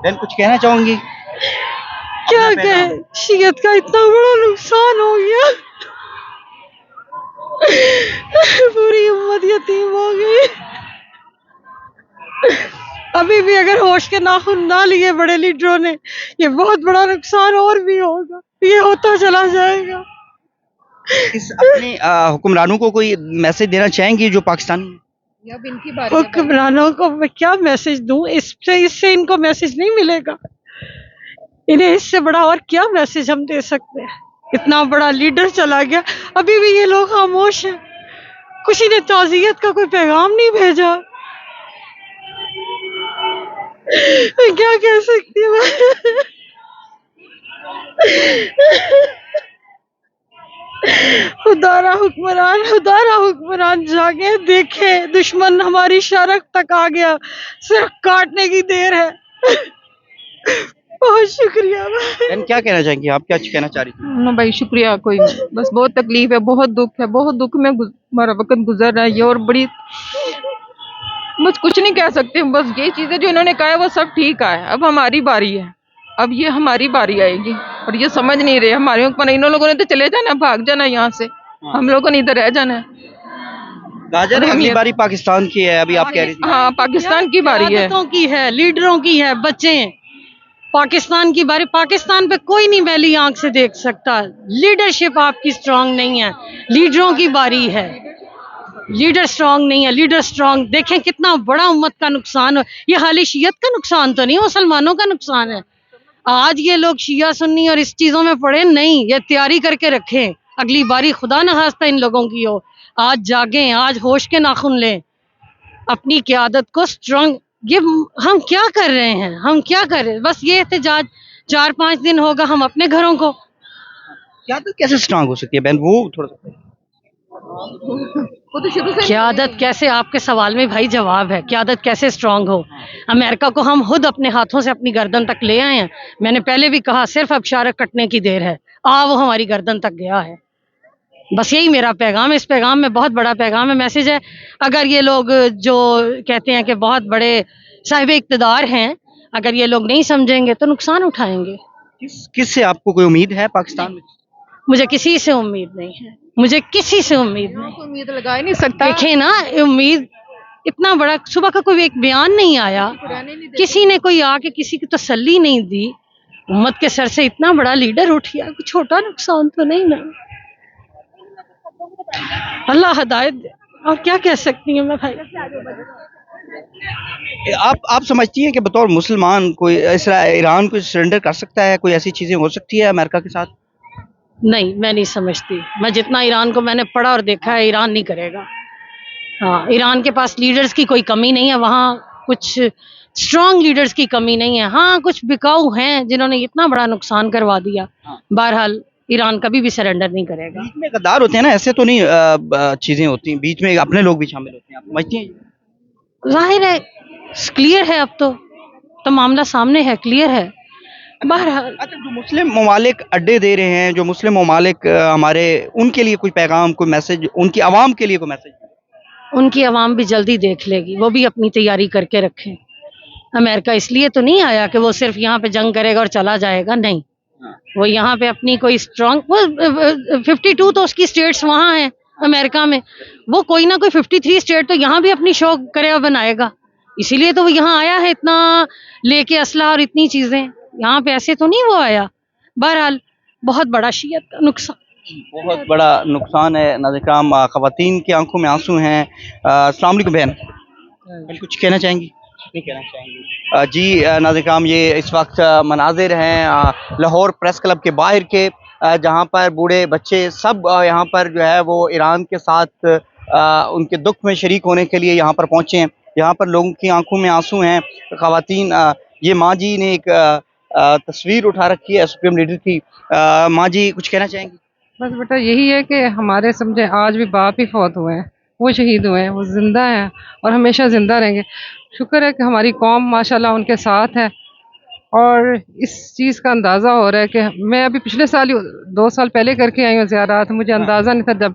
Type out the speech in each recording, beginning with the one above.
बहन कुछ कहना चाहूंगी? क्या अपना कहे, पैगाम। शियत का इतना बड़ा नुकसान हो गया। पूरी उम्मत यतीम हो गई। अभी भी अगर होश के नाखून ना लिए बड़े लीडरों ने, ये बहुत बड़ा नुकसान और भी होगा, ये होता चला जाएगा। इस अपने हुक्मरानों को कोई मैसेज देना चाहेंगी जो पाकिस्तान में? अब इनकी बारी है। हुक्मरानों को मैं क्या मैसेज दूं? इससे इनको मैसेज नहीं मिलेगा। इन्हें इससे बड़ा और क्या मैसेज हम दे सकते हैं? इतना बड़ा लीडर चला गया, अभी भी ये लोग खामोश हैं। किसी ने ताज़ियत का कोई पैगाम नहीं भेजा। मैं क्या कह सकती हूँ? खुदारा हुक्मरान जागे, देखे दुश्मन हमारी शरक तक आ गया, सिर्फ काटने की देर है। बहुत शुक्रिया। बहन क्या कहना चाहेंगी आप? क्या कहना चाह रही थी? ना भाई शुक्रिया, कोई नहीं, बस बहुत तकलीफ है, बहुत दुख है, बहुत दुख में हमारा वक्त गुजर रहा है ये, और बड़ी बस कुछ नहीं कह सकते। बस ये चीजें जो इन्होंने कहा है वो सब ठीक है। अब हमारी बारी है, अब ये हमारी बारी आएगी, और ये समझ नहीं रहे हमारे ऊपर। इन लोगों ने तो चले जाना, भाग जाना यहाँ से, हम लोगों ने इधर रह जाना है। गाजर अगली बारी पाकिस्तान की है, अभी आप कह रही थी। हाँ, पाकिस्तान की बारी है, क़यादतों की है, लीडरों की है। बच्चे पाकिस्तान की बारी। पाकिस्तान पे कोई नहीं मैली आंख से देख सकता। लीडरशिप आपकी स्ट्रांग नहीं है, लीडरों की बारी है। लीडर स्ट्रांग नहीं है, लीडर स्ट्रांग। देखें कितना बड़ा उम्मत का नुकसान हो। ये खाली शियत का नुकसान तो नहीं, मुसलमानों का नुकसान है। आज ये लोग शिया सुन्नी और इस चीजों में पड़े नहीं, ये तैयारी करके रखें, अगली बारी खुदा न खास्ता इन लोगों की हो। आज जागें, आज होश के नाखून लें, अपनी क़यादत को स्ट्रांग। ये हम क्या कर रहे हैं? हम क्या कर रहे हैं? बस ये एहतजाज 4-5 दिन होगा, हम अपने घरों को। क्या तो कैसे स्ट्रांग हो सकती है बहन? वो थोड़ा सा वो तो शुरू से क़यादत कैसे, आपके सवाल में भाई जवाब है, क़यादत कैसे स्ट्रांग हो? अमेरिका को हम खुद अपने हाथों से अपनी गर्दन तक ले आए हैं। मैंने पहले भी कहा, सिर्फ अब शारक कटने की देर है। वो हमारी गर्दन तक गया है। बस यही मेरा पैगाम है। इस पैगाम में बहुत बड़ा पैगाम है, मैसेज है। अगर ये लोग जो कहते हैं कि बहुत बड़े साहिब इक़्तिदार हैं, अगर ये लोग नहीं समझेंगे तो नुकसान उठाएंगे। किस से आपको कोई उम्मीद है पाकिस्तान में? मुझे किसी से उम्मीद नहीं है, मुझे किसी से उम्मीद नहीं। कोई उम्मीद लगा ही नहीं सकता। देखें ना, उम्मीद इतना बड़ा, सुबह का कोई एक बयान नहीं आया, किसी ने कोई आके किसी की तसल्ली नहीं दी। उम्मत के सर से इतना बड़ा लीडर उठ गया, कोई छोटा नुकसान तो नहीं ना। अल्लाह हदायत दे, और क्या कह सकती हूँ मैं भाई। आप समझती हैं कि बतौर मुसलमान कोई ईरान को सरेंडर कर सकता है? कोई ऐसी चीजें हो सकती है अमेरिका के साथ? नहीं, मैं नहीं समझती। मैं जितना ईरान को मैंने पढ़ा और देखा है, ईरान नहीं करेगा। हाँ, ईरान के पास लीडर्स की कोई कमी नहीं है, वहाँ कुछ स्ट्रॉन्ग लीडर्स की कमी नहीं है। हाँ, कुछ बिकाऊ हैं जिन्होंने इतना बड़ा नुकसान करवा दिया। बहरहाल ईरान कभी भी सरेंडर नहीं करेगा। बीच में गद्दार होते हैं ना, ऐसे तो नहीं चीजें होती हैं, बीच में अपने लोग भी शामिल होते हैं, आप समझती हैं? जाहिर है, क्लियर है, अब तो मामला सामने है, क्लियर है। बहरहाल अच्छा, जो मुस्लिम ममालिक अड्डे दे रहे हैं, जो मुस्लिम ममालिक हमारे, उनके लिए कोई पैगाम, कोई मैसेज, उनकी आवाम के लिए कोई मैसेज? उनकी आवाम भी जल्दी देख लेगी, वो भी अपनी तैयारी करके रखें। अमेरिका इसलिए तो नहीं आया कि वो सिर्फ यहाँ पे जंग करेगा और चला जाएगा, नहीं। वो यहाँ पे अपनी कोई स्ट्रॉन्ग, वो 52 तो उसकी स्टेट्स वहाँ हैं अमेरिका में, वो कोई ना कोई 53 स्टेट तो यहाँ भी अपनी शो करेगा, बनाएगा। इसीलिए तो वो यहाँ आया है, इतना लेके असला और इतनी चीजें। यहाँ पे ऐसे तो नहीं वो आया। बहरहाल बहुत बड़ा शियत का नुकसान, बहुत बड़ा नुकसान है। नाज़िर-ए-किराम, ख़वातीन की आंखों में आंसू हैं। अस्सलाम वालेकुम बहन, कुछ कहना चाहेंगी? नहीं कहना चाहेंगी जी। नाज़िर-ए-किराम, ये इस वक्त मनाजिर हैं लाहौर प्रेस क्लब के बाहर के, जहाँ पर बूढ़े बच्चे सब यहाँ पर जो है वो ईरान के साथ उनके दुख में शरीक होने के लिए यहाँ पर पहुँचे हैं। यहाँ पर लोगों की आंखों में आंसू हैं। ख़वातीन, ये माँ जी ने एक तस्वीर उठा रखी है सुप्रीम लीडर की। माँ जी कुछ कहना चाहेंगी? बस बेटा यही है कि हमारे समझे आज भी बाप ही फौत हुए हैं, वो शहीद हुए हैं, वो जिंदा हैं और हमेशा जिंदा रहेंगे। शुक्र है कि हमारी कौम माशाल्लाह उनके साथ है, और इस चीज़ का अंदाज़ा हो रहा है कि मैं अभी पिछले साल ही 2 साल पहले करके आई हूँ ज़ियारत। मुझे अंदाज़ा नहीं था जब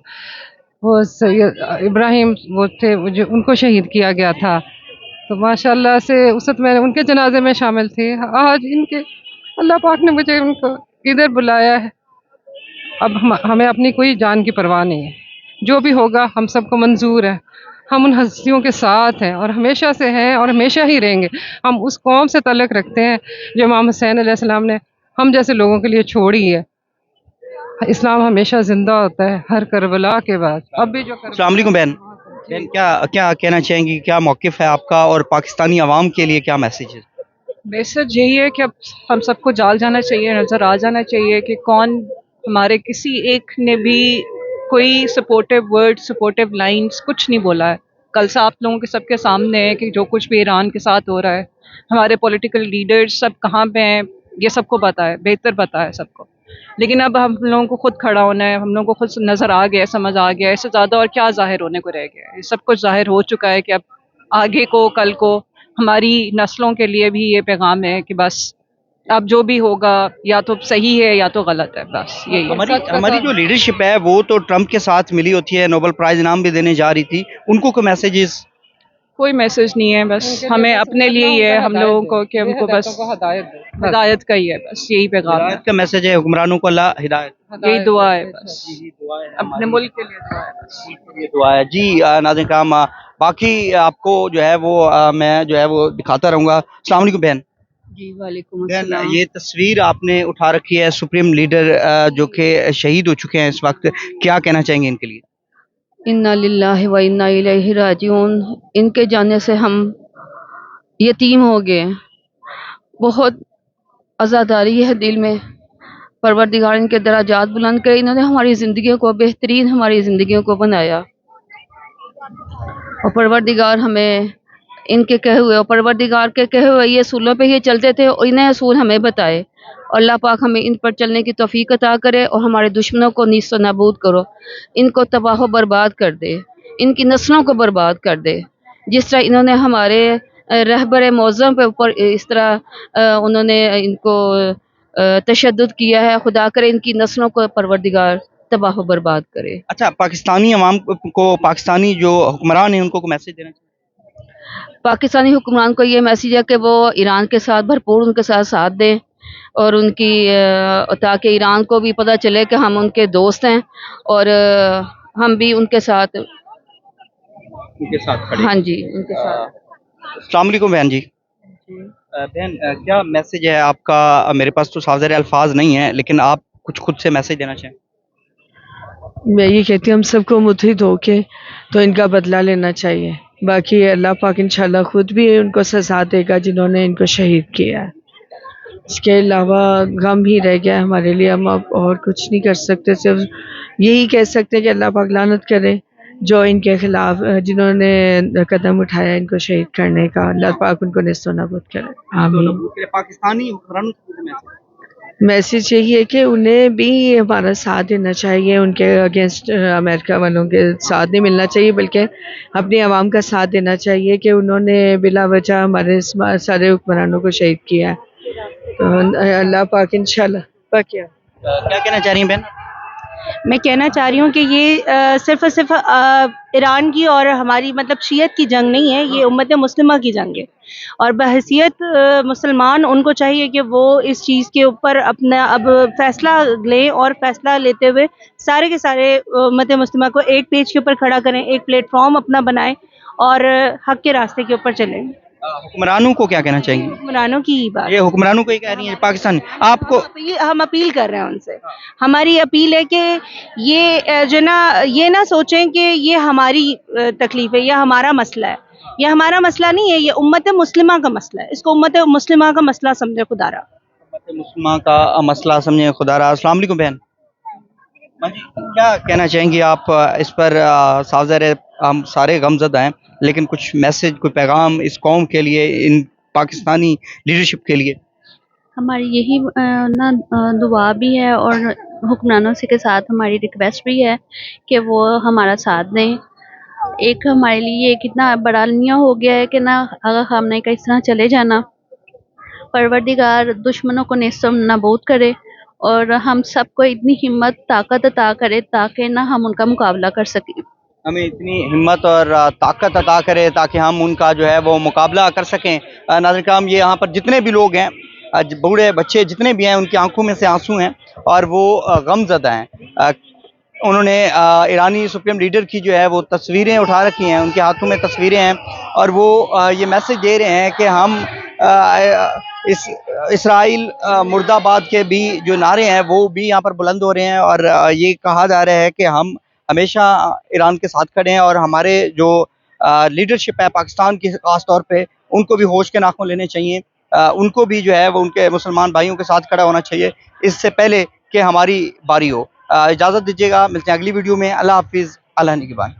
वो सैयद इब्राहिम वो थे, उनको शहीद किया गया था, तो माशाल्लाह से उस वक्त मैं उनके जनाजे में शामिल थी। आज इनके अल्लाह पाक ने मुझे उनको इधर बुलाया है। अब हमें अपनी कोई जान की परवाह नहीं है, जो भी होगा हम सबको मंजूर है। हम उन हस्तियों के साथ हैं और हमेशा से हैं और हमेशा ही रहेंगे। हम उस कौम से तल्लुक़ रखते हैं जो इमाम हुसैन अलैहिस्सलाम ने हम जैसे लोगों के लिए छोड़ी है। इस्लाम हमेशा जिंदा होता है हर करबला के बाद। अब भी जो अस्सलाम वालेकुम बहन, बहन क्या क्या कहना चाहेंगी, क्या मौक़िफ़ है आपका और पाकिस्तानी अवाम के लिए क्या मैसेज है? मैसेज यही है कि अब हम सबको जाल जाना चाहिए, नज़र आ जाना चाहिए कि कौन हमारे किसी एक ने भी कोई सपोर्टिव वर्ड, सपोर्टिव लाइंस कुछ नहीं बोला है। कल से आप लोगों के सबके सामने है कि जो कुछ भी ईरान के साथ हो रहा है, हमारे पॉलिटिकल लीडर्स सब कहाँ पे हैं, ये सबको पता है, बेहतर पता है सबको। लेकिन अब हम लोगों को खुद खड़ा होना है, हम लोगों को खुद नज़र आ गया, समझ आ गया, इससे ज़्यादा और क्या ज़ाहिर होने को रह गया है। सब कुछ ज़ाहिर हो चुका है कि अब आगे को, कल को हमारी नस्लों के लिए भी ये पैगाम है कि बस अब जो भी होगा या तो सही है या तो गलत है, बस यही है। हमारी जो लीडरशिप है वो तो ट्रंप के साथ मिली होती है, नोबेल प्राइज़ इनाम भी देने जा रही थी, उनको कोई मैसेजेस? कोई मैसेज नहीं है, बस हमें अपने लिए ही है, हम लोगों को कि हमको बस हिदायत का ही है, बस यही पैगाम है। हिदायत का मैसेज है, हुक्मरानों को अल्लाह हिदायत, यही दुआ है, बस यही दुआ है, अपने मुल्क के लिए दुआ है बस। ये दुआ है जी। नाज़रीन किराम, बाकी आपको जो है वो मैं जो है वो दिखाता रहूँगा। अस्सलाम वालेकुम बहन। जी वालेकुम बहन, अस्सलाम। ये तस्वीर आपने उठा रखी है सुप्रीम लीडर जो कि शहीद हो चुके हैं इस वक्त, क्या कहना चाहेंगे इनके लिए? इन्ना लिल्लाहि व इन्ना इलैहि राजिऊन। इनके जाने से हम यतीम हो गए। बहुत आज़ादारी है दिल में। परवरदिगार इनके दराजात बुलंद करे। इन्होंने हमारी ज़िंदगियों को बेहतरीन, हमारी ज़िंदगियों को बनाया और परवरदिगार हमें इनके कहे हुए और परवरदिगार के कहे हुए ये असूलों पे ये चलते थे और इन्हें असूल हमें बताए। अल्लाह पाक हमें इन पर चलने की तौफीक अता करे और हमारे दुश्मनों को नीस्त नाबूद करो, इनको तबाह बर्बाद कर दे, इनकी नस्लों को बर्बाद कर दे। जिस तरह इन्होंने हमारे रहबर मौज़म पे ऊपर इस तरह उन्होंने इनको तशद्दुद किया है, खुदा करे इनकी नस्लों को परवरदिगार तबाह बर्बाद करे। अच्छा, पाकिस्तानी अवाम को पाकिस्तानी जो हुक्मरान हैं उनको मैसेज देना चाहिए? पाकिस्तानी हुक्मरान को ये मैसेज है कि वो ईरान के साथ भरपूर उनके साथ दें और उनकी ताकि ईरान को भी पता चले कि हम उनके दोस्त हैं और हम भी उनके साथ खड़े। हाँ जी, उनके साथ। अस्सलाम वालेकुम बहन जी। बहन, क्या मैसेज है आपका? मेरे पास तो साज़ेर अल्फाज नहीं है, लेकिन आप कुछ खुद से मैसेज देना चाहें? मैं ये कहती हूँ हम सबको मुत्हिद होके तो इनका बदला लेना चाहिए। बाकी अल्लाह पाक इंशाल्लाह खुद भी उनको सज़ा देगा जिन्होंने इनको शहीद किया है। इसके अलावा गम ही रह गया हमारे लिए, हम अब और कुछ नहीं कर सकते। सिर्फ यही कह सकते हैं कि अल्लाह पाक लानत करे जो इनके खिलाफ जिन्होंने कदम उठाया इनको शहीद करने का। अल्लाह पाक उनको नेस्तो नाबूद करे, आमीन। पाकिस्तानी हुक्मरानों को मैसेज यही है कि उन्हें भी हमारा साथ देना चाहिए, उनके अगेंस्ट अमेरिका वालों के साथ नहीं मिलना चाहिए, बल्कि अपनी आवाम का साथ देना चाहिए कि उन्होंने बिला वजह हमारे सारे हुक्मरानों को शहीद किया है। तो अल्लाह पाक इंशाल्लाह। क्या कहना चाह रही हैं बहन? मैं कहना चाह रही हूँ कि ये सिर्फ़ और सिर्फ ईरान की और हमारी मतलब शियत की जंग नहीं है, ये उम्मत मुस्लिमा की जंग है और बहैसियत मुसलमान उनको चाहिए कि वो इस चीज़ के ऊपर अपना अब फ़ैसला लें और फ़ैसला लेते हुए सारे के सारे उम्मत मुस्लिमा को एक पेज के ऊपर खड़ा करें, एक प्लेटफॉर्म अपना बनाएं और हक़ के रास्ते के ऊपर चलें। हुक्मरानों को क्या कहना चाहेंगी? हुक्मरानों की बात, ये हुक्मरानों को ही कह रही हैं पाकिस्तान आपको? हम अपील कर रहे हैं उनसे। हमारी अपील है कि ये जो ना ये ना सोचें कि ये हमारी तकलीफ है या हमारा मसला है। ये हमारा मसला नहीं है, ये उम्मत मुस्लिमा का मसला है। इसको उम्मत मुस्लिमा का मसला समझे खुदारा। उम्मत मुस्लिमा का मसला समझे खुदारा। अस्सलाम वालेकुम बहन, क्या कहना चाहेंगी आप इस पर? साज़ेर हम सारे गमज़दा हैं, लेकिन कुछ मैसेज, कोई पैगाम इस कौम के लिए, इन पाकिस्तानी लीडरशिप के लिए? हमारी यही दुआ भी है और हुक्मरानों से के साथ हमारी रिक्वेस्ट भी है कि वो हमारा साथ दें। एक हमारे लिए कितना बड़ा अलमिया हो गया है कि ना अगर हमने का इस तरह चले जाना, परवरदिगार दुश्मनों को नेस्तम नाबूद करे और हम सबको इतनी हिम्मत ताकत अता करे ताकि ना हम उनका मुकाबला कर सकें। हमें इतनी हिम्मत और ताकत अता करे ताकि हम उनका जो है वो मुकाबला कर सकें। नाज़रीन किराम, ये यहाँ पर जितने भी लोग हैं, बूढ़े बच्चे जितने भी हैं, उनकी आंखों में से आंसू हैं और वो गमज़दा हैं। उन्होंने ईरानी सुप्रीम लीडर की जो है वो तस्वीरें उठा रखी हैं, उनके हाथों में तस्वीरें हैं और वो ये मैसेज दे रहे हैं कि हम इसराइल मुर्दाबाद के भी जो नारे हैं वो भी यहाँ पर बुलंद हो रहे हैं और ये कहा जा रहा है कि हम हमेशा ईरान के साथ खड़े हैं और हमारे जो लीडरशिप है पाकिस्तान की, ख़ास तौर पे उनको भी होश के नाखून लेने चाहिए। उनको भी जो है वो उनके मुसलमान भाइयों के साथ खड़ा होना चाहिए इससे पहले कि हमारी बारी हो। इजाज़त दीजिएगा, मिलते हैं अगली वीडियो में। अल्लाह हाफिज़, अल्लाह निगहबान।